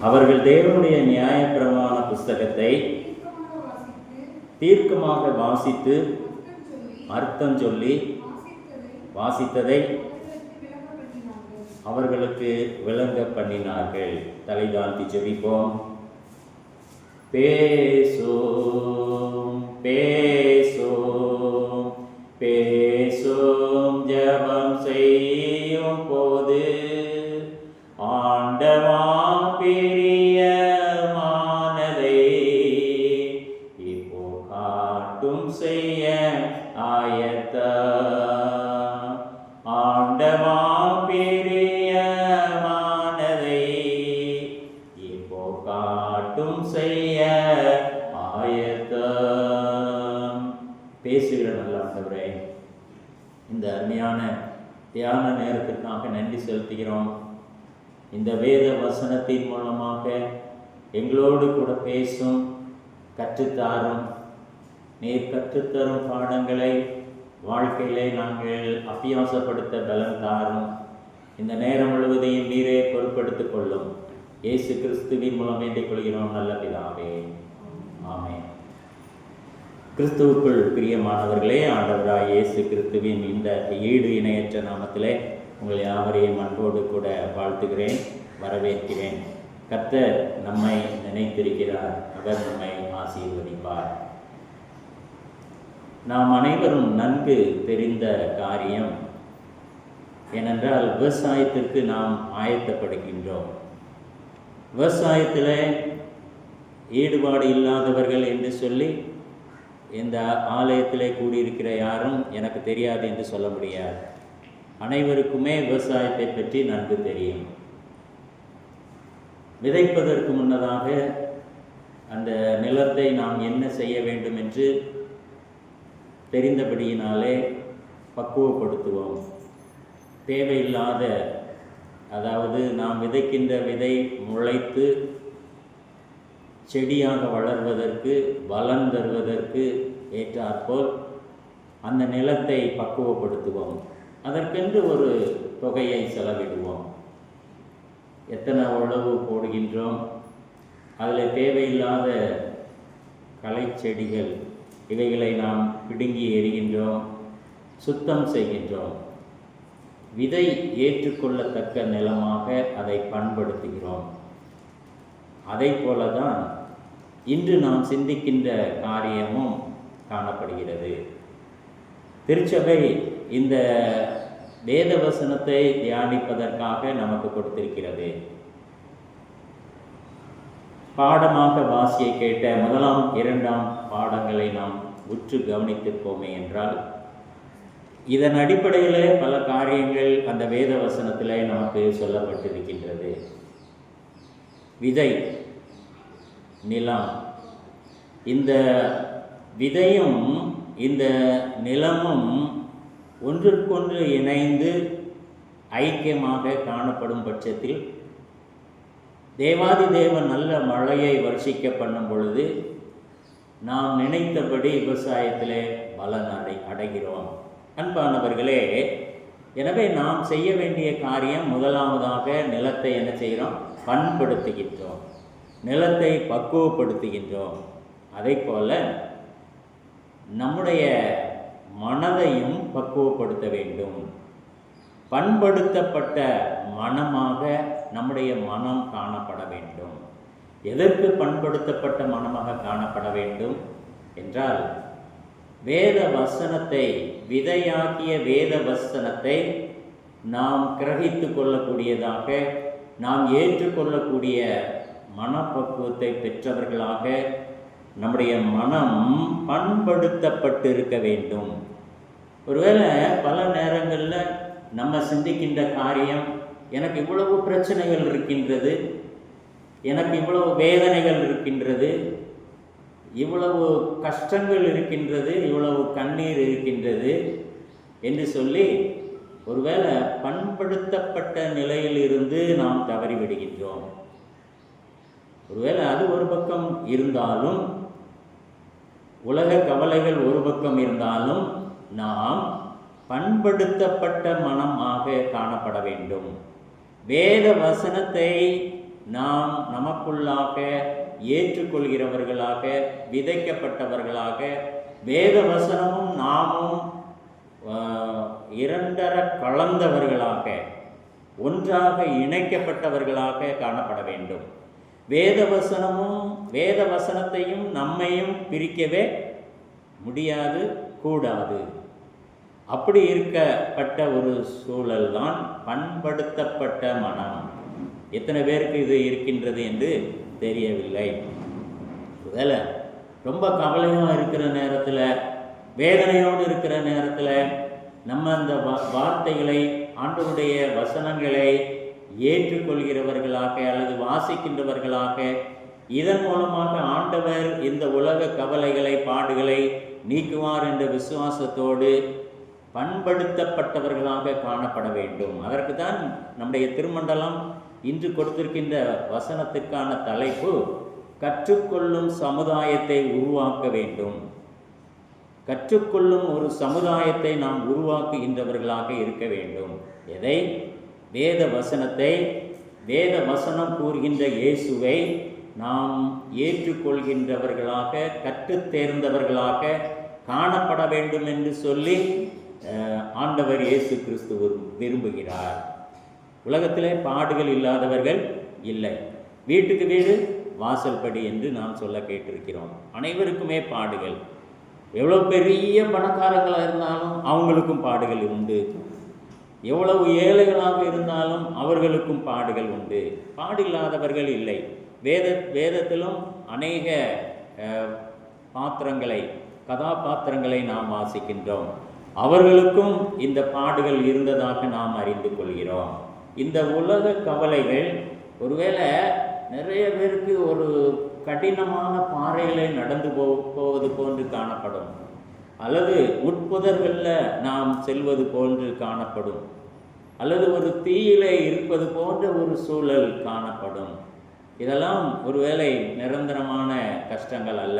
அவர்கள் தேவனுடைய நியாயப்பிரமாண புஸ்தகத்தை தீர்க்கமாக வாசித்து அர்த்தம் சொல்லி வாசித்ததை அவர்களுக்கு விளங்க பண்ணினார்கள். தலை தாழ்த்தி ஜெபிப்போம். பேசோம் பேசோம் பேசோம் ஜெபம் செய்யும் போது ஆண்டவா பிரியமானதை இப்போ காட்டும் செய்ய ஆயத்த ஆண்டவா பிரியமானதை இப்போ காட்டும் செய்ய ஆயத்தம். பேசுகிற நல்ல ஆண்டவரே, இந்த அருமையான தியான நேரத்திற்காக நன்றி செலுத்துகிறோம். இந்த வேத வசனத்தின் மூலமாக எங்களோடு கூட பேசும், கற்றுத்தாரும். நீர் கற்றுத்தரும் பாடங்களை வாழ்க்கையிலே நாங்கள் அபியாசப்படுத்த பலன் தாரும். இந்த நேரம் முழுவதையும் நீரே பொறுப்படுத்திக் கொள்ளும். இயேசு கிறிஸ்துவின் மூலம் வேண்டிக் கொள்கிறோம் நல்ல பிதாவே, ஆமென். கிறிஸ்துவுக்குள் பிரியமானவர்களே, ஆண்டவராய் இயேசு கிறிஸ்துவின் இந்த ஈடு இணையற்ற நாமத்திலே உங்கள் யாவரையும் அன்போடு கூட வாழ்த்துகிறேன், வரவேற்கிறேன். கர்த்தர் நம்மை நினைத்திருக்கிறார், அவர் நம்மை ஆசீர்வதிப்பார். நாம் அனைவரும் நன்கு தெரிந்த காரியம் ஏனென்றால் விவசாயத்திற்கு நாம் ஆயத்தப்படுகின்றோம். விவசாயத்தில் ஈடுபாடு இல்லாதவர்கள் என்று சொல்லி இந்த ஆலயத்திலே கூடியிருக்கிற யாரும் எனக்கு தெரியாது என்று சொல்ல முடியாது. அனைவருக்குமே விவசாயத்தை பற்றி நன்கு தெரியும். விதைப்பதற்கு முன்னதாக அந்த நிலத்தை நாம் என்ன செய்ய வேண்டும் என்று தெரிந்தபடியினாலே பக்குவப்படுத்துவோம். தேவையில்லாத, அதாவது நாம் விதைக்கின்ற விதை முளைத்து செடியாக வளர்வதற்கு, பலன் தருவதற்கு ஏற்றாற்போல் அந்த நிலத்தை பக்குவப்படுத்துவோம். அதற்கென்று ஒரு தொகையை செலவிடுவோம். எத்தனை உழவு போடுகின்றோம், அதில் தேவையில்லாத களை செடிகள் இவைகளை நாம் பிடுங்கி எறிகின்றோம், சுத்தம் செய்கின்றோம். விதை ஏற்றுக்கொள்ளத்தக்க நிலமாக அதை பண்படுத்துகிறோம். அதை போலதான் இன்று நாம் சிந்திக்கின்ற காரியமும் காணப்படுகிறது. திருச்சபை இந்த வேத வசனத்தை தியானிப்பதற்காக நமக்கு கொடுத்திருக்கிறது. பாடமாக வாசியை கேட்ட 1ஆம் 2ஆம் பாடங்களை நாம் உற்று கவனித்திருப்போமே என்றால் இதன் அடிப்படையில் பல காரியங்கள் அந்த வேத வசனத்தில் நமக்கு சொல்லப்பட்டிருக்கின்றது. விதை, நிலம், இந்த விதையும் இந்த நிலமும் ஒன்றுக்கொன்று இணைந்து ஐக்கியமாக காணப்படும் பட்சத்தில் தேவாதி தேவன் நல்ல மழையை வருஷிக்க பண்ணும் பொழுது நாம் நினைத்தபடி விவசாயத்திலே பலன் அடைகிறோம். அன்பானவர்களே, எனவே நாம் செய்ய வேண்டிய காரியம் முதலாவதாக நிலத்தை என்ன செய்கிறோம்? பண்படுத்துகின்றோம், நிலத்தை பக்குவப்படுத்துகின்றோம். அதை போல நம்முடைய மனதையும் பக்குவப்படுத்த வேண்டும். பண்படுத்தப்பட்ட மனமாக நம்முடைய மனம் காணப்பட வேண்டும். எதற்கு பண்படுத்தப்பட்ட மனமாக காணப்பட வேண்டும் என்றால், வேத வசனத்தை, விதையாகிய வேத வசனத்தை நாம் கிரகித்து கொள்ளக்கூடியதாக, நாம் ஏற்றுக்கொள்ளக்கூடிய மனப்பக்குவத்தை பெற்றவர்களாக நம்முடைய மனம் பண்படுத்தப்பட்டு இருக்க வேண்டும். ஒருவேளை பல நேரங்களில் நம்ம சிந்திக்கின்ற காரியம், எனக்கு இவ்வளவு பிரச்சனைகள் இருக்கின்றது, எனக்கு இவ்வளவு வேதனைகள் இருக்கின்றது, இவ்வளவு கஷ்டங்கள் இருக்கின்றது, இவ்வளவு கண்ணீர் இருக்கின்றது என்று சொல்லி ஒருவேளை பண்படுத்தப்பட்ட நிலையிலிருந்து நாம் தவறிவிடுகின்றோம். ஒருவேளை அது ஒரு பக்கம் இருந்தாலும், உலக கவலைகள் ஒரு பக்கம் இருந்தாலும், நாம் பண்படுத்தப்பட்ட மனமாக காணப்பட வேண்டும். வேத வசனத்தை நாம் நமக்குள்ளாக ஏற்றுக்கொள்கிறவர்களாக, விதைக்கப்பட்டவர்களாக, வேத வசனமும் நாமும் இரண்டர கலந்தவர்களாக, ஒன்றாக இணைக்கப்பட்டவர்களாக காணப்பட வேண்டும். வேத வசனத்தையும் நம்மையும் பிரிக்கவே முடியாது, கூடாது. அப்படி இருக்கப்பட்ட ஒரு சூழல் தான் பண்படுத்தப்பட்ட மனம். எத்தனை பேருக்கு இது இருக்கின்றது என்று தெரியவில்லை. ஒருவேளை ரொம்ப கவலையாக இருக்கிற நேரத்தில், வேதனையோடு இருக்கிற நேரத்தில் நம்ம அந்த வார்த்தைகளை, ஆண்டவருடைய வசனங்களை ஏற்றுக்கொள்கிறவர்களாக அல்லது வாசிக்கின்றவர்களாக, இதன் மூலமாக ஆண்டவர் இந்த உலக கவலைகளை, பாடுகளை நீக்குவார் என்ற விசுவாசத்தோடு பண்படுத்தப்பட்டவர்களாக காணப்பட வேண்டும். அதற்கு தான் நம்முடைய திருமண்டலம் இன்று கொடுத்திருக்கின்ற வசனத்திற்கான தலைப்பு கற்றுக்கொள்ளும் சமுதாயத்தை உருவாக்க வேண்டும். கற்றுக்கொள்ளும் ஒரு சமுதாயத்தை நாம் உருவாக்குகின்றவர்களாக இருக்க வேண்டும். எதை? வேத வசனத்தை, வேத வசனம் கூறுகின்ற இயேசுவை நாம் ஏற்றுக்கொள்கின்றவர்களாக, கற்றுத் தேர்ந்தவர்களாக காணப்பட வேண்டும் என்று சொல்லி ஆண்டவர் இயேசு கிறிஸ்து விரும்புகிறார். உலகத்திலே பாடுகள் இல்லாதவர்கள் இல்லை. வீட்டுக்கு வீடு வாசல் படி என்று நாம் சொல்ல கேட்டிருக்கிறோம். அனைவருக்குமே பாடுகள். எவ்வளோ பெரிய பணக்காரங்களாக இருந்தாலும் அவங்களுக்கும் பாடுகள் உண்டு. எவ்வளவு ஏழைகளாக இருந்தாலும் அவர்களுக்கும் பாடுகள் உண்டு. பாடில்லாதவர்கள் இல்லை. வேதத்திலும் அநேக கதாபாத்திரங்களை நாம் வாசிக்கின்றோம். அவர்களுக்கும் இந்த பாடுகள் இருந்ததாக நாம் அறிந்து கொள்கிறோம். இந்த உலக கவலைகள் ஒருவேளை நிறைய பேருக்கு ஒரு கடினமான பாறைகளை நடந்து போவது போன்று காணப்படும், அல்லது உட்புதர்களில் நாம் செல்வது போன்று காணப்படும், அல்லது ஒரு தீயிலே இருப்பது போன்ற ஒரு சூழல் காணப்படும். இதெல்லாம் ஒருவேளை நிரந்தரமான கஷ்டங்கள் அல்ல.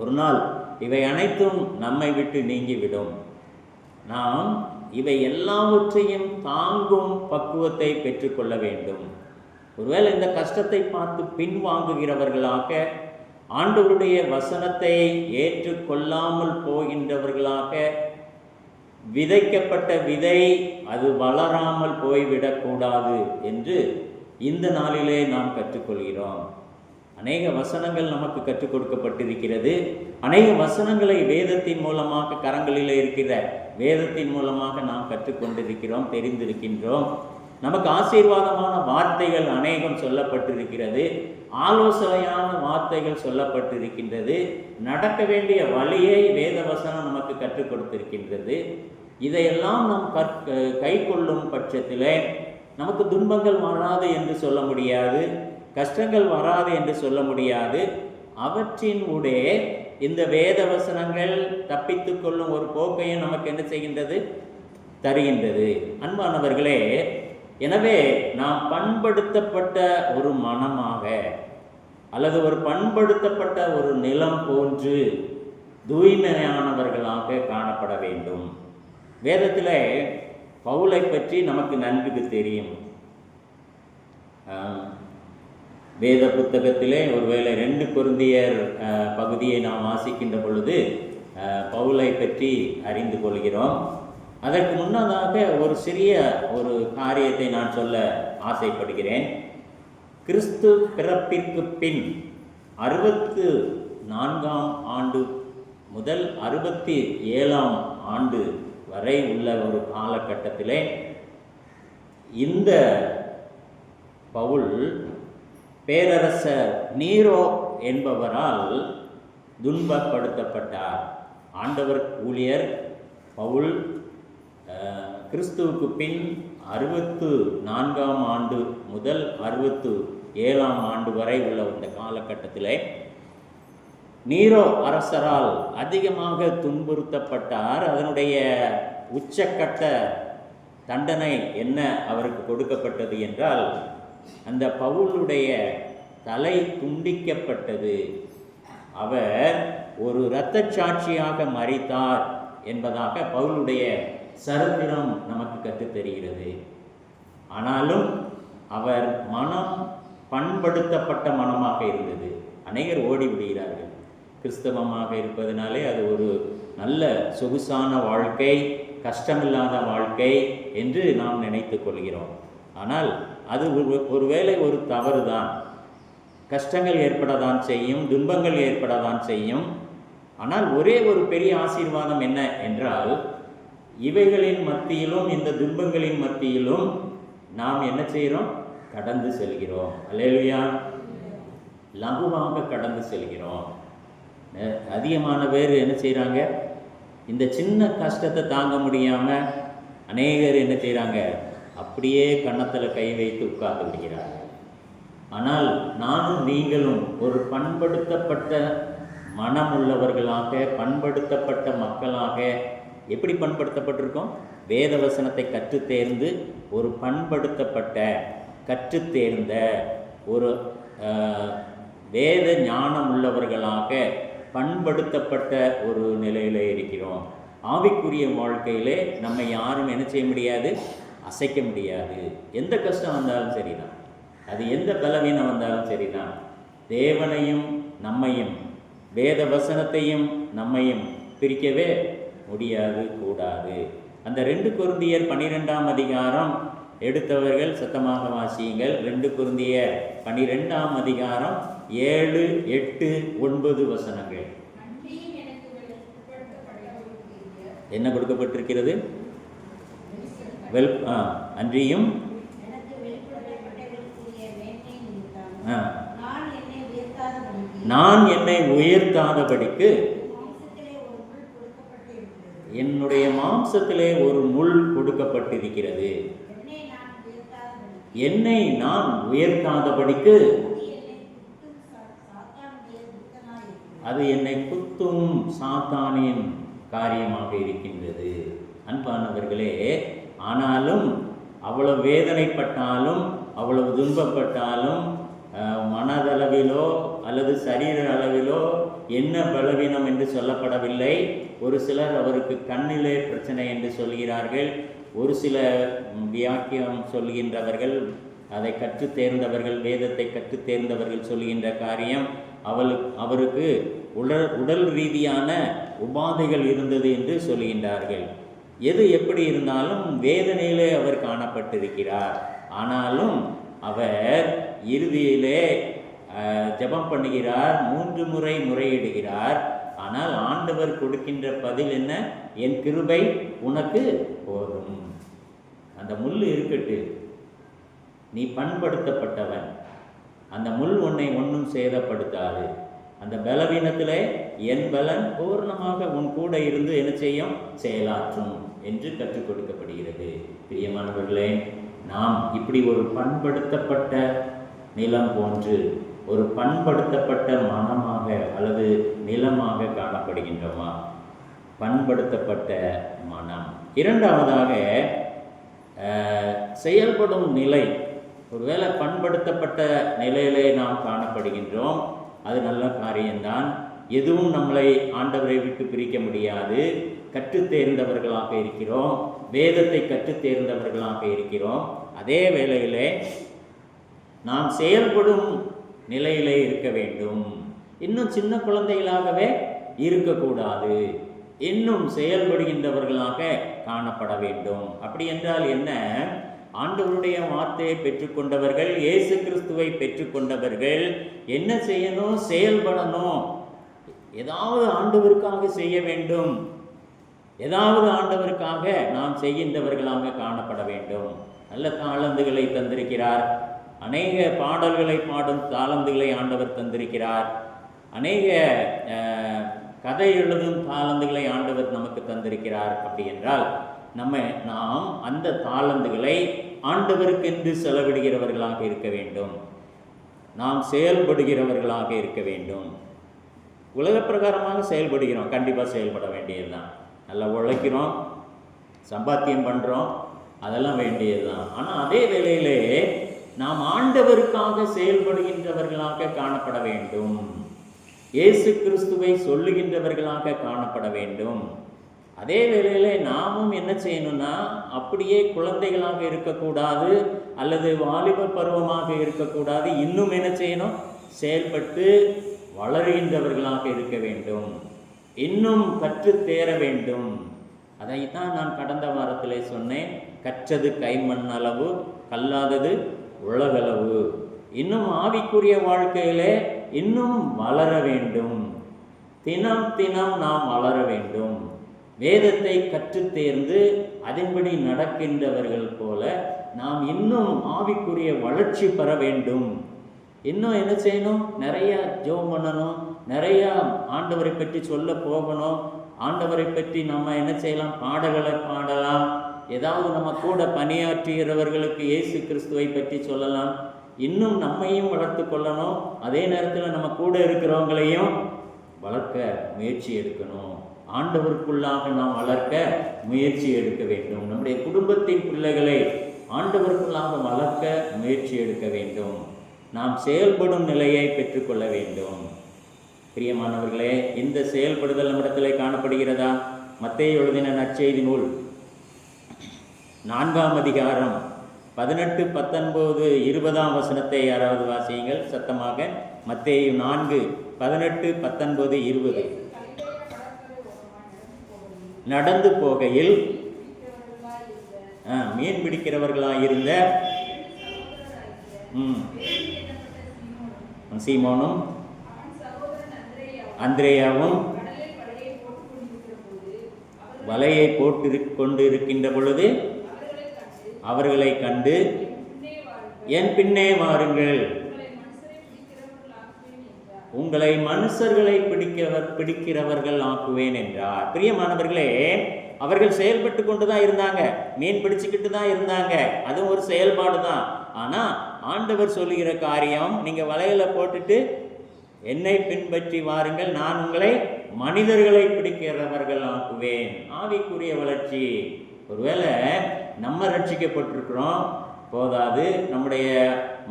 ஒரு நாள் இவை அனைத்தும் நம்மை விட்டு நீங்கிவிடும். நாம் இவை எல்லாவற்றையும் தாங்கும் பக்குவத்தை பெற்றுக்கொள்ள வேண்டும். ஒருவேளை இந்த கஷ்டத்தை பார்த்து பின்வாங்குகிறவர்களாக, ஆண்டவருடைய வசனத்தை ஏற்றுக்கொள்ளாமல் போகின்றவர்களாக, விதைக்கப்பட்ட விதை அது வளராமல் போய்விடக்கூடாது என்று இந்த நாளிலே நாம் கற்றுக்கொள்கிறோம். அநேக வசனங்கள் நமக்கு கற்றுக் கொடுக்கப்பட்டிருக்கிறது. அநேக வசனங்களை வேதத்தின் மூலமாக, கரங்களில் இருக்கிற வேதத்தின் மூலமாக நாம் கற்றுக்கொண்டிருக்கிறோம், தெரிந்திருக்கின்றோம். நமக்கு ஆசீர்வாதமான வார்த்தைகள் அநேகம் சொல்லப்பட்டிருக்கிறது. ஆலோசனையான வார்த்தைகள் சொல்லப்பட்டிருக்கின்றது. நடக்க வேண்டிய வழியை வேத வசனம் நமக்கு கற்றுக் கொடுத்திருக்கின்றது. இதையெல்லாம் நாம் கை கொள்ளும் பட்சத்திலே நமக்கு துன்பங்கள் வராது என்று சொல்ல முடியாது, கஷ்டங்கள் வராது என்று சொல்ல முடியாது. அவற்றின் ஊடே இந்த வேத வசனங்கள் தப்பித்து கொள்ளும் ஒரு போக்கையும் நமக்கு என்ன செய்கின்றது? தருகின்றது. அன்பானவர்களே, எனவே நாம் பண்படுத்தப்பட்ட ஒரு மனமாக அல்லது ஒரு பண்படுத்தப்பட்ட ஒரு நிலம் போன்று தூய்மையானவர்களாக காணப்பட வேண்டும். வேதத்தில் பவுலை பற்றி நமக்கு நன்கு தெரியும். வேத புத்தகத்திலே ஒருவேளை 2 கொரிந்தியர் பகுதியை நாம் வாசிக்கின்ற பொழுது பவுலை பற்றி அறிந்து கொள்கிறோம். அதற்கு முன்னதாக ஒரு சிறிய ஒரு காரியத்தை நான் சொல்ல ஆசைப்படுகிறேன். கிறிஸ்து பிறப்பிற்கு பின் 64ஆம் ஆண்டு முதல் 67ஆம் ஆண்டு வரை உள்ள ஒரு காலகட்டத்திலே இந்த பவுல் பேரரசர் நீரோ என்பவரால் துன்பப்படுத்தப்பட்டார். ஆண்டவர் ஊழியர் பவுல் கிறிஸ்துவுக்கு பின் 64ஆம் ஆண்டு முதல் 67ஆம் ஆண்டு வரை உள்ள இந்த காலகட்டத்தில் நீரோ அரசரால் அதிகமாக துன்புறுத்தப்பட்டார். அதனுடைய உச்சக்கட்ட தண்டனை என்ன அவருக்கு கொடுக்கப்பட்டது என்றால், அந்த பவுலுடைய தலை துண்டிக்கப்பட்டது. அவர் ஒரு இரத்த சாட்சியாக மரித்தார் என்பதாக பவுலுடைய சரித்திரம் நமக்கு கற்றுத்தருகிறது. ஆனாலும் அவர் மனம் பண்படுத்தப்பட்ட மனமாக இருந்தது. அநேகர் ஓடி விடுகிறார்கள். கிறிஸ்தவமாக இருப்பதனாலே அது ஒரு நல்ல சொகுசான வாழ்க்கை, கஷ்டமில்லாத வாழ்க்கை என்று நாம் நினைத்து கொள்கிறோம். ஆனால் அது ஒருவேளை ஒரு தவறு தான். கஷ்டங்கள் ஏற்படத்தான் செய்யும், துன்பங்கள் ஏற்படத்தான் செய்யும். ஆனால் ஒரே ஒரு பெரிய ஆசீர்வாதம் என்ன என்றால், இவைகளின் மத்தியிலும் இந்த துன்பங்களின் மத்தியிலும் நாம் என்ன செய்கிறோம்? கடந்து செல்கிறோம். அல்லேலூயா! லகுவாக கடந்து செல்கிறோம். அதிகமான பேர் என்ன செய்கிறாங்க? இந்த சின்ன கஷ்டத்தை தாங்க முடியாமல் அநேகர் என்ன செய்கிறாங்க? அப்படியே கன்னத்தில் கை வைத்து உட்கார்ந்து விடுகிறார்கள். ஆனால் நானும் நீங்களும் ஒரு பண்படுத்தப்பட்ட மனமுள்ளவர்களாக, பண்படுத்தப்பட்ட மக்களாக, எப்படி பண்படுத்தப்பட்டிருக்கோம்? வேத வசனத்தை கற்றுத்தேர்ந்து ஒரு பண்படுத்தப்பட்ட, கற்றுத்தேர்ந்த ஒரு வேத ஞானம் உள்ளவர்களாக பண்படுத்தப்பட்ட ஒரு நிலையில் இருக்கிறோம். ஆவிக்குரிய வாழ்க்கையிலே நம்ம யாரும் என்ன செய்ய முடியாது? அசைக்க முடியாது. எந்த கஷ்டம் வந்தாலும் சரிதான், அது எந்த பலவீனம் வந்தாலும் சரிதான், தேவனையும் நம்மையும், வேத வசனத்தையும் நம்மையும் பிரிக்கவே முடியாது, கூடாது. அந்த 2 கொரிந்தியர் 12ஆம் அதிகாரம் எடுத்தவர்கள் சத்தமாக வாசியுங்கள். 2 கொரிந்தியர் 12ஆம் அதிகாரம் 7, 8, 9 வசனங்கள். என்ன கொடுக்கப்பட்டிருக்கிறது? அன்றியும் நான் என்னை உயர்த்தாதபடிக்கு என்னுடைய மாம்சத்திலே ஒரு முள் கொடுக்கப்பட்டிருக்கிறது. என்னை நான் உயர்த்தாதபடிக்கு அது என்னை குத்தும் சாத்தானின் காரியமாக இருக்கின்றது. அன்பானவர்களே, ஆனாலும் அவ்வளவு வேதனைப்பட்டாலும், அவ்வளவு துன்பப்பட்டாலும், மனதளவிலோ அல்லது சரீர அளவிலோ என்ன பலவீனம் என்று சொல்லப்படவில்லை. ஒரு சிலர் அவருக்கு கண்ணிலே பிரச்சனை என்று சொல்கிறார்கள். ஒரு சில வியாக்கியம் சொல்கின்றவர்கள், அதை கற்றுத் தேர்ந்தவர்கள், வேதத்தை கற்றுத் தேர்ந்தவர்கள் சொல்கின்ற காரியம், அவருக்கு உடல் ரீதியான உபாதைகள் இருந்தது என்று சொல்கின்றார்கள். எது எப்படி இருந்தாலும் வேதனையிலே அவர் காணப்பட்டிருக்கிறார். ஆனாலும் அவர் இறுதியிலே ஜெபம் பண்ணுகிறார், 3 முறை முறையிடுகிறார். ஆனால் ஆண்டவர் கொடுக்கின்ற பதில் என்ன? என் கிருபை உனக்கு போதும். அந்த முள் இருக்கட்டு, நீ பண்படுத்தப்பட்டவன், அந்த முள் உன்னை ஒன்றும் சேதப்படுத்தாது. அந்த பலவீனத்திலே என் பலன் பூர்ணமாக உன் கூட இருந்து என்ன செய்யும்? செயலாற்றும் என்று கற்றுக் கொடுக்கப்படுகிறது. பிரியமானவர்களே, நாம் இப்படி ஒரு பண்படுத்தப்பட்ட நிலம் போன்று ஒரு பண்படுத்தப்பட்ட மனமாக அல்லது நிலமாக காணப்படுகின்றோமா? பண்படுத்தப்பட்ட மனம். இரண்டாவதாக செயல்படும் நிலை. ஒருவேளை பண்படுத்தப்பட்ட நிலையிலே நாம் காணப்படுகின்றோம், அது நல்ல காரியம்தான். எதுவும் நம்மளை ஆண்டவரை விட்டு பிரிக்க முடியாது. கற்றுத் தேர்ந்தவர்களாக இருக்கிறோம், வேதத்தை கற்றுத் தேர்ந்தவர்களாக இருக்கிறோம். அதே வேளையிலே நாம் செயல்படும் நிலையிலே இருக்க வேண்டும். இன்னும் சின்ன குழந்தைகளாகவே இருக்கக்கூடாது, இன்னும் செயல்படுகின்றவர்களாக காணப்பட வேண்டும். அப்படி என்றால் என்ன? ஆண்டவருடைய வார்த்தையை பெற்றுக்கொண்டவர்கள், இயேசு கிறிஸ்துவை பெற்றுக்கொண்டவர்கள் என்ன செய்யணும்? செயல்படணும். ஏதாவது ஆண்டவருக்காக செய்ய வேண்டும், ஏதாவது ஆண்டவருக்காக நாம் செய்கின்றவர்களாக காணப்பட வேண்டும். நல்ல தாளந்துகளை தந்திருக்கிறார், அநேக பாடல்களை பாடும் தாளந்துகளை ஆண்டவர் தந்திருக்கிறார், அநேக கதை எழுதும் தாளந்துகளை ஆண்டவர் நமக்கு தந்திருக்கிறார். அப்படி என்றால் நாம் அந்த தாளந்துகளை ஆண்டவருக்கென்று செலவிடுகிறவர்களாக இருக்க வேண்டும். நாம் செயல்படுகிறவர்களாக இருக்க வேண்டும். உலக பிரகாரமாக செயல்படுகிறோம், கண்டிப்பாக செயல்பட வேண்டியது தான். நல்லா உழைக்கிறோம், சம்பாத்தியம் பண்ணுறோம், அதெல்லாம் வேண்டியது தான். ஆனால் அதே வேளையிலே நாம் ஆண்டவருக்காக செயல்படுகின்றவர்களாக காணப்பட வேண்டும். இயேசு கிறிஸ்துவை சொல்லுகின்றவர்களாக காணப்பட வேண்டும். அதே வேளையில் நாமும் என்ன செய்யணும்னா, அப்படியே குழந்தைகளாக இருக்கக்கூடாது, அல்லது வாலிப பருவமாக இருக்கக்கூடாது. இன்னும் என்ன செய்யணும்? செயல்பட்டு வளர்கின்றவர்களாக இருக்க வேண்டும். இன்னும் கற்று தேர வேண்டும். அதைத்தான் நான் கடந்த வாரத்திலே சொன்னேன். கற்றது கைமண் அளவு, கல்லாதது உலகளவு. இன்னும் ஆவிக்குரிய வாழ்க்கையிலே இன்னும் வளர வேண்டும். தினம் தினம் நாம் வளர வேண்டும். வேதத்தை கற்று தேர்ந்து அதன்படி நடக்கின்றவர்கள் போல நாம் இன்னும் ஆவிக்குரிய வளர்ச்சி பெற வேண்டும். இன்னும் என்ன செய்யணும்? நிறைய ஜெபம் பண்ணணும், நிறைய ஆண்டவரை பற்றி சொல்ல போகணும். ஆண்டவரை பற்றி நம்ம என்ன செய்யலாம்? பாடல்களை பாடலாம். ஏதாவது நம்ம கூட பணியாற்றுகிறவர்களுக்கு இயேசு கிறிஸ்துவை பற்றி சொல்லலாம். இன்னும் நம்மையும் வளர்த்து கொள்ளணும். அதே நேரத்தில் நம்ம கூட இருக்கிறவங்களையும் வளர்க்க முயற்சி எடுக்கணும். ஆண்டவருக்குள்ளாக நாம் வளர்க்க முயற்சி எடுக்க வேண்டும். நம்முடைய குடும்பத்தின் பிள்ளைகளை ஆண்டவருக்குள்ளாக வளர்க்க முயற்சி எடுக்க வேண்டும். நாம் செயல்படும் நிலையை பெற்றுக்கொள்ள வேண்டும். பிரியமானவர்களே, இந்த செயல்படுதல் நம்மிடத்திலே காணப்படுகிறதா? மத்தேயு எழுதின நற்செய்தி நூல் 4ஆம் அதிகாரம் 18, 19, 20ஆம் வசனத்தை யாராவது வாசியுங்கள் சத்தமாக. மத்தேயு 4, 18, 19, 20. நடந்து போகையில் மீன் பிடிக்கிறவர்களாயிருந்த சீமோனும் அந்திரேயாவும் வலையை போட்டு கொண்டிருக்கின்ற பொழுது அவர்களை கண்டு, என் பின்னே வாருங்கள், உங்களை மனுஷர்களை பிடிக்கிறவர்கள் ஆக்குவேன் என்றார். பிரியமானவர்களே, அவர்கள் செயல்பட்டு கொண்டு தான் இருந்தாங்க, மீன் பிடிச்சுக்கிட்டு தான் இருந்தாங்க. அதுவும் ஒரு செயல்பாடு தான். ஆனால் ஆண்டவர் சொல்லுகிற காரியம், நீங்கள் வலையில போட்டுட்டு என்னை பின்பற்றி வாருங்கள், நான் உங்களை மனிதர்களை பிடிக்கிறவர்கள் ஆக்குவேன். ஆவிக்குரிய வளர்ச்சி. ஒருவேளை நம்ம ரட்சிக்கப்பட்டிருக்கிறோம் போதாது, நம்முடைய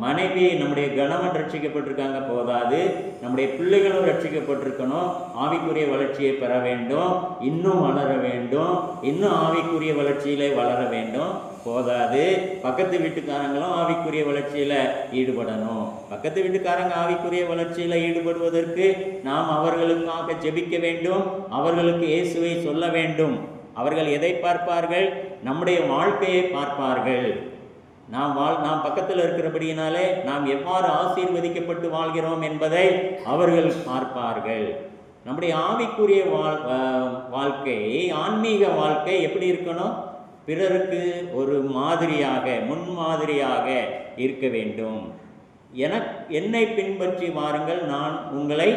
மனைவி நம்முடைய கணவன் ரட்சிக்கப்பட்டிருக்காங்க போதாது, நம்முடைய பிள்ளைகளும் ரட்சிக்கப்பட்டிருக்கணும். ஆவிக்குரிய வளர்ச்சியை பெற வேண்டும், இன்னும் வளர வேண்டும், இன்னும் ஆவிக்குரிய வளர்ச்சியிலே வளர வேண்டும். போதாது, பக்கத்து வீட்டுக்காரங்களும் ஆவிக்குரிய வளர்ச்சியில் ஈடுபடணும். பக்கத்து வீட்டுக்காரங்க ஆவிக்குரிய வளர்ச்சியில் ஈடுபடுவதற்கு நாம் அவர்களுக்காக ஜெபிக்க வேண்டும், அவர்களுக்கு இயேசுவை சொல்ல வேண்டும். அவர்கள் எதை பார்ப்பார்கள்? நம்முடைய வாழ்க்கையை பார்ப்பார்கள். நாம் பக்கத்தில் இருக்கிறபடியினாலே நாம் எவ்வாறு ஆசீர்வதிக்கப்பட்டு வாழ்கிறோம் என்பதை அவர்கள் பார்ப்பார்கள். நம்முடைய ஆவிக்குரிய வாழ்க்கை, ஆன்மீக வாழ்க்கை எப்படி இருக்கணும்? பிறருக்கு ஒரு மாதிரியாக, முன்மாதிரியாக இருக்க வேண்டும். என்னை பின்பற்றி வாருங்கள், நான் உங்களை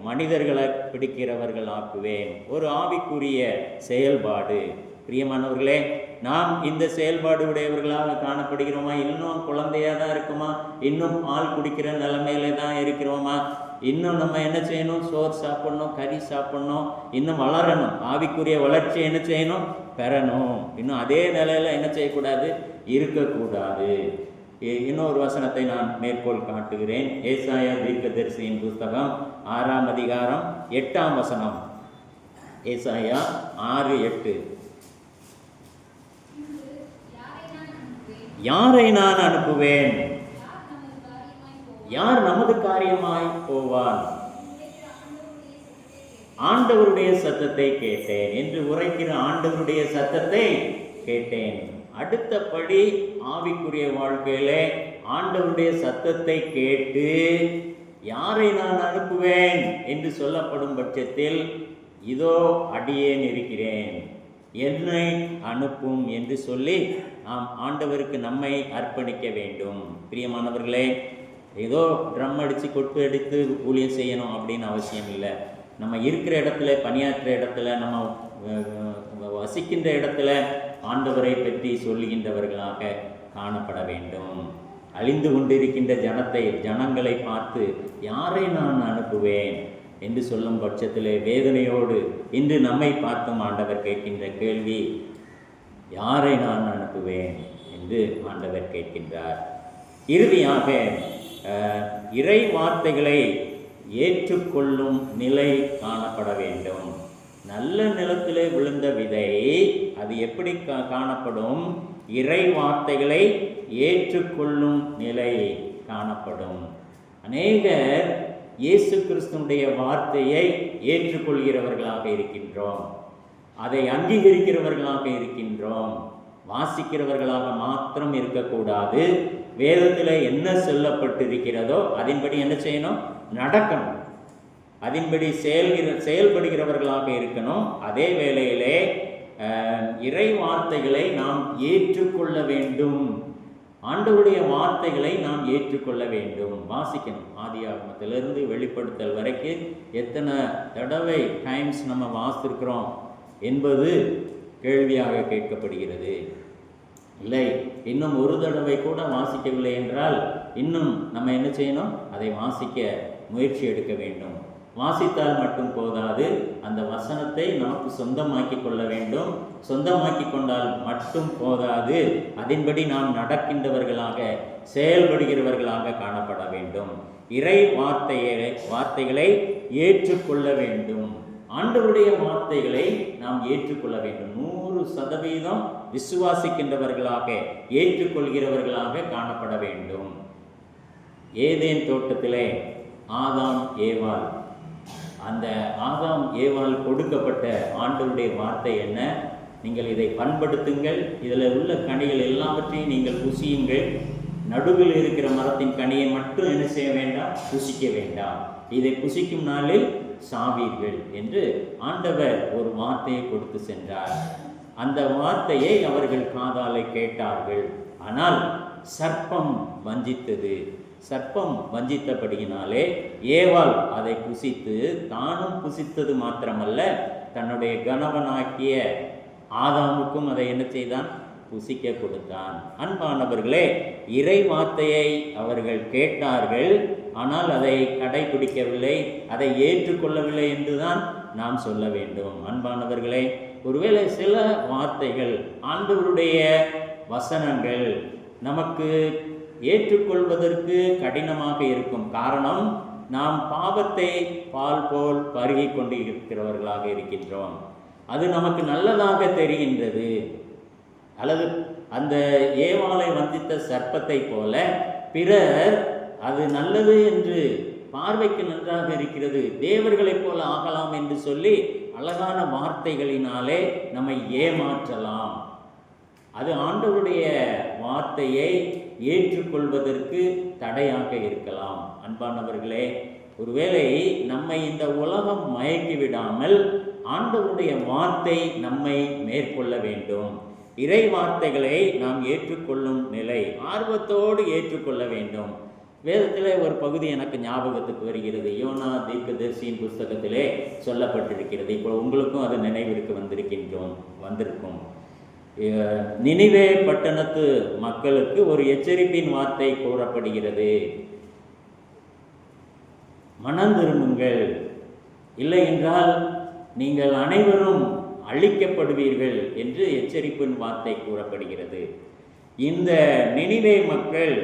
மனிதர்களை பிடிக்கிறவர்கள் ஆக்குவேன். ஒரு ஆவிக்குரிய செயல்பாடு. பிரியமானவர்களே, நாம் இந்த செயல்பாடு உடையவர்களாக காணப்படுகிறோமா? இன்னும் குழந்தையாக தான் இருக்குமா? இன்னும் பால் குடிக்கிற நிலைமையில தான் இருக்கிறோமா? இன்னும் நம்ம என்ன செய்யணும்? சோறு சாப்பிடணும், கறி சாப்பிடணும், இன்னும் வளரணும். ஆவிக்குரிய வளர்ச்சி என்ன செய்யணும்? பெறணும். இன்னும் அதே நிலையில் என்ன செய்யக்கூடாது? இருக்கக்கூடாது. இன்னொரு வசனத்தை நான் மேற்கோள் காட்டுகிறேன். ஏசாயா தீர்க்கதரிசியின் புஸ்தகம் 6ஆம் அதிகாரம் 8ஆம் வசனம். ஏசாயா 6:8. யாரை நான் அனுப்புவேன்? யார் நமது காரியமாய் போவான்? ஆண்டவருடைய சத்தத்தை கேட்டேன் என்று உரைக்கிற ஆண்டவருடைய சத்தத்தை கேட்டேன். அடுத்தபடி ஆவிக்குரிய வாழ்க்கையிலே ஆண்டவருடைய சத்தத்தை கேட்டு யாரை நான் அனுப்புவேன் என்று சொல்லப்படும் பட்சத்தில், இதோ அடியேன் இருக்கிறேன், என்னை அனுப்பும் என்று சொல்லி நாம் ஆண்டவருக்கு நம்மை அர்ப்பணிக்க வேண்டும். பிரியமானவர்களே, ஏதோ ட்ரம் அடித்து கொட்டு அடித்து ஊழியம் செய்யணும் அப்படின்னு அவசியம் இல்லை. நம்ம இருக்கிற இடத்துல, பணியாற்றுற இடத்துல, நம்ம வசிக்கின்ற இடத்துல ஆண்டவரை பற்றி சொல்லுகின்றவர்களாக காணப்பட வேண்டும். அழிந்து கொண்டிருக்கின்ற ஜனங்களை பார்த்து யாரை நான் அனுப்புவேன் என்று சொல்லும் பட்சத்திலே வேதனையோடு இன்று நம்மை பார்த்தும் ஆண்டவர் கேட்கின்ற கேள்வி, யாரை நான் அனுப்புவேன் என்று ஆண்டவர் கேட்கின்றார். இறுதியாக இறை வார்த்தைகளை ஏற்றுக்கொள்ளும் நிலை காணப்பட வேண்டும். நல்ல நிலத்திலே விழுந்த விதை அது எப்படி காணப்படும்? இறை வார்த்தைகளை ஏற்றுக்கொள்ளும் நிலை காணப்படும். அநேகர் இயேசு கிறிஸ்துனுடைய வார்த்தையை ஏற்றுக்கொள்கிறவர்களாக இருக்கின்றோம், அதை அங்கீகரிக்கிறவர்களாக இருக்கின்றோம். வாசிக்கிறவர்களாக மாத்திரம் இருக்கக்கூடாது. வேதத்தில் என்ன சொல்லப்பட்டிருக்கிறதோ அதன்படி என்ன செய்யணும்? நடக்கணும். அதன்படி செயல்படுகிறவர்களாக இருக்கணும். அதே வேளையிலே இறை வார்த்தைகளை நாம் ஏற்றுக்கொள்ள வேண்டும். ஆண்டவருடைய வார்த்தைகளை நாம் ஏற்றுக்கொள்ள வேண்டும், வாசிக்கணும். ஆதியாகமத்திலிருந்து வெளிப்படுத்தல் வரைக்கும் எத்தனை தடவை டைம்ஸ் நம்ம வாசித்திருக்கிறோம் என்பது கேள்வியாக கேட்கப்படுகிறது. இல்லை, இன்னும் ஒரு தடவை கூட வாசிக்கவில்லை என்றால் இன்னும் நம்ம என்ன செய்யணும்? அதை வாசிக்க முயற்சி எடுக்க வேண்டும். வாசித்தால் மட்டும் போதாது, அந்த வசனத்தை நமக்கு சொந்தமாக்கி கொள்ள வேண்டும். சொந்தமாக்கி கொண்டால் மட்டும் போதாது, அதன்படி நாம் நடக்கின்றவர்களாக, செயல்படுகிறவர்களாக காணப்பட வேண்டும். இறை வார்த்தைகளை ஏற்றுக்கொள்ள வேண்டும். ஆண்டவருடைய வார்த்தைகளை நாம் ஏற்றுக்கொள்ள வேண்டும். 100% விசுவாசிக்கின்றவர்களாக, ஏற்றுக்கொள்கிறவர்களாக காணப்பட வேண்டும். ஏதேன் தோட்டத்திலே ஆதாம் ஏவாள், அந்த ஆதாம் ஏவாள் கொடுக்கப்பட்ட ஆண்டவருடைய வார்த்தை என்ன? நீங்கள் இதை பண்படுத்துங்கள், இதில் உள்ள கனிகள் எல்லாவற்றையும் நீங்கள் புசியுங்கள், நடுவில் இருக்கிற மரத்தின் கனியை மட்டும் என்ன செய்ய வேண்டாம்? புசிக்க வேண்டாம், இதை புசிக்கும் நாளில் சாவீர்கள் என்று ஆண்டவர் ஒரு வார்த்தையை கொடுத்து சென்றார். அந்த வார்த்தையை அவர்கள் காதாலே கேட்டார்கள். ஆனால் சர்ப்பம் வஞ்சித்தது. சர்ப்பம் வஞ்சித்தபடியினாலே ஏவாள் அதை புசித்து, தானும் புசித்தது மாத்திரமல்ல, தன்னுடைய கணவனாக்கிய ஆதாமுக்கும் அதை என்ன செய்தான்? புசிக்க கொடுத்தான். அன்பானவர்களே, இறை வார்த்தையை அவர்கள் கேட்டார்கள், ஆனால் அதை கடைபிடிக்கவில்லை, அதை ஏற்றுக்கொள்ளவில்லை என்றுதான் நாம் சொல்ல வேண்டும். அன்பானவர்களே, ஒருவேளை சில வார்த்தைகள், ஆண்டவருடைய வசனங்கள் நமக்கு ஏற்றுக்கொள்வதற்கு கடினமாக இருக்கும். காரணம், நாம் பாவத்தை பால் போல் பருகி கொண்டு இருக்கிறவர்களாக இருக்கின்றோம். அது நமக்கு நல்லதாக தெரிகின்றது. அல்லது அந்த ஏவாளை வஞ்சித்த சர்ப்பத்தை போல பிறர் அது நல்லது என்று பார்வைக்கு நன்றாக இருக்கிறது, தேவர்களைப் போல ஆகலாம் என்று சொல்லி அழகான வார்த்தைகளினாலே நம்மை ஏமாற்றலாம். அது ஆண்டவருடைய வார்த்தையை ஏற்றுக்கொள்வதற்கு தடையாக இருக்கலாம். அன்பானவர்களே, ஒருவேளை நம்மை இந்த உலகம் மயக்கி விடாமல் ஆண்டவருடைய வார்த்தை நம்மை மேற்கொள்ள வேண்டும். இறை வார்த்தைகளை நாம் ஏற்றுக்கொள்ளும் நிலை, ஆர்வத்தோடு ஏற்றுக்கொள்ள வேண்டும். வேதத்தில் ஒரு பகுதி எனக்கு ஞாபகத்துக்கு வருகிறது. யோனா தீர்க்கதரிசியின் புஸ்தகத்திலே சொல்லப்பட்டிருக்கிறது. இப்போ உங்களுக்கும் அது நினைவிற்கு வந்திருக்கும். நினிவே பட்டணத்து மக்களுக்கு ஒரு எச்சரிப்பின் வார்த்தை கூறப்படுகிறது. மனம் திரும்புங்கள், இல்லை என்றால் நீங்கள் அனைவரும் அழிக்கப்படுவீர்கள் என்று எச்சரிப்பின் வார்த்தை கூறப்படுகிறது. இந்த நினிவே மக்கள்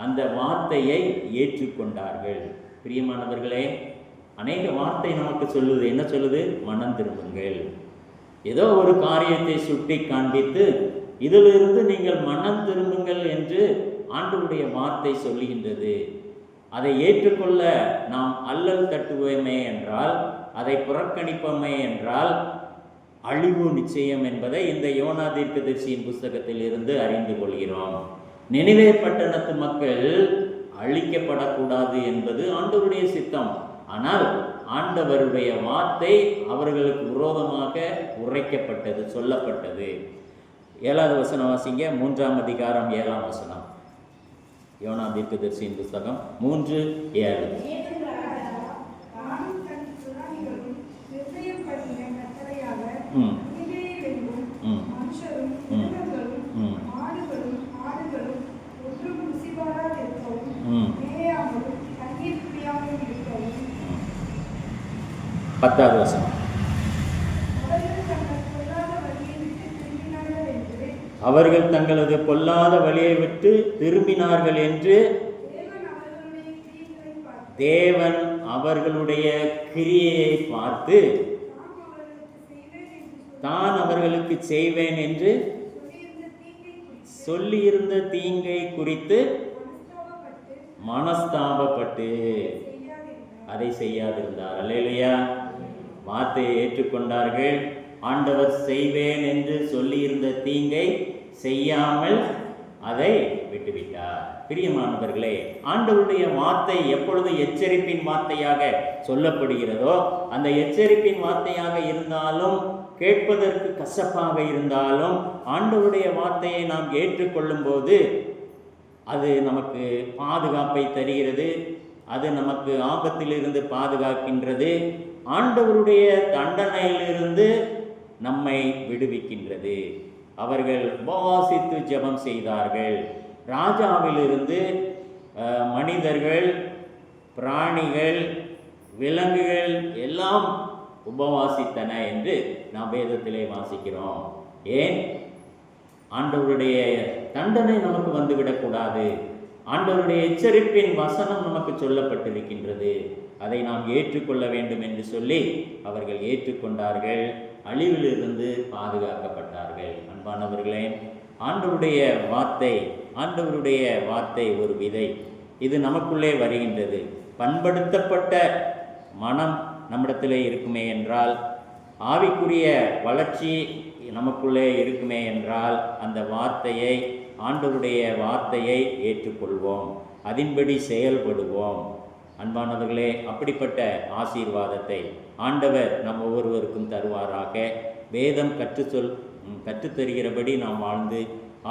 அந்த வார்த்தையை ஏற்றுக்கொண்டார்கள். பிரியமானவர்களே, அநேக வார்த்தை நமக்கு சொல்லுது. என்ன சொல்லுது? மனம் திரும்புங்கள். ஏதோ ஒரு காரியத்தை சுட்டி காண்பித்து இதிலிருந்து நீங்கள் மனம் திரும்புங்கள் என்று ஆண்டவருடைய வார்த்தை சொல்லுகின்றது. அதை ஏற்றுக்கொள்ள நாம் அல்லல் தட்டுவோமே என்றால், அதை புறக்கணிப்போமே என்றால் அழிவு நிச்சயம் என்பதை இந்த யோனா தீர்க்கதரிசியின் புஸ்தகத்தில் இருந்து அறிந்து கொள்கிறோம். நினிவே பட்டணத்து மக்கள் அழிக்கப்படக்கூடாது என்பது ஆண்டவருடைய சித்தம். ஆனால் ஆண்டவருடைய வார்த்தை அவர்களுக்கு விரோதமாக உரைக்கப்பட்டது, சொல்லப்பட்டது. 7வது வசனம் வாசிங்க. 3ஆம் அதிகாரம் 7ஆம் வசனம். யோனா தீர்க்கதரிசியின் புஸ்தகம் 3:7. பத்தாவது வசனம். அவர்கள் தங்களது பொல்லாத வழியை விட்டு திரும்பினார்கள் என்று தேவன் அவர்களுடைய கிரியையை பார்த்து தான் அவர்களுக்கு செய்வேன் என்று சொல்லியிருந்த தீங்கை குறித்து மனஸ்தாபப்பட்டு அதை செய்யாதிருந்தார். அல்லேலூயா. வார்த்தையை ஏற்றுக்கொண்டார்கள். ஆண்டவர் செய்வேன் என்று சொல்லியிருந்த தீங்கை செய்யாமல் அதை விட்டுவிட்டார். பிரியமானவர்களே, ஆண்டவருடைய வார்த்தை எப்பொழுது எச்சரிப்பின் வார்த்தையாக சொல்லப்படுகிறதோ, அந்த எச்சரிப்பின் வார்த்தையாக இருந்தாலும், கேட்பதற்கு கசப்பாக இருந்தாலும், ஆண்டவருடைய வார்த்தையை நாம் ஏற்றுக்கொள்ளும் போது அது நமக்கு பாதுகாப்பை தருகிறது. அது நமக்கு ஆபத்திலிருந்து பாதுகாக்கின்றது. ஆண்டவருடைய தண்டனையிலிருந்து நம்மை விடுவிக்கின்றது. அவர்கள் உபவாசித்து ஜெபம் செய்தார்கள். ராஜாவிலிருந்து மனிதர்கள், பிராணிகள், விலங்குகள் எல்லாம் உபவாசித்தன என்று நாம் வேதத்திலே வாசிக்கிறோம். ஏன்? ஆண்டவருடைய தண்டனை நமக்கு வந்துவிடக்கூடாது. ஆண்டவருடைய எச்சரிப்பின் வசனம் நமக்கு சொல்லப்பட்டிருக்கின்றது. அதை நாம் ஏற்றுக்கொள்ள வேண்டும் என்று சொல்லி அவர்கள் ஏற்றுக்கொண்டார்கள். அழிவிலிருந்து பாதுகாக்கப்பட்டார்கள். அன்பானவர்களே, ஆண்டவருடைய வார்த்தை ஒரு விதை. இது நமக்குள்ளே வருகின்றது. பண்படுத்தப்பட்ட மனம் நம்மிடத்திலே இருக்குமே என்றால், ஆவிக்குரிய வளர்ச்சி நமக்குள்ளே இருக்குமே என்றால், அந்த ஆண்டவருடைய வார்த்தையை ஏற்றுக்கொள்வோம், அதின்படி செயல்படுவோம். அன்பானவர்களே, அப்படிப்பட்ட ஆசீர்வாதத்தை ஆண்டவர் நம் ஒவ்வொருவருக்கும் தருவாராக. வேதம் கற்றுத்தருகிறபடி நாம் வாழ்ந்து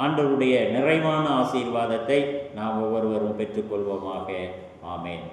ஆண்டவருடைய நிறைவான ஆசீர்வாதத்தை நாம் ஒவ்வொருவரும் பெற்றுக்கொள்வோமாக. ஆமென்.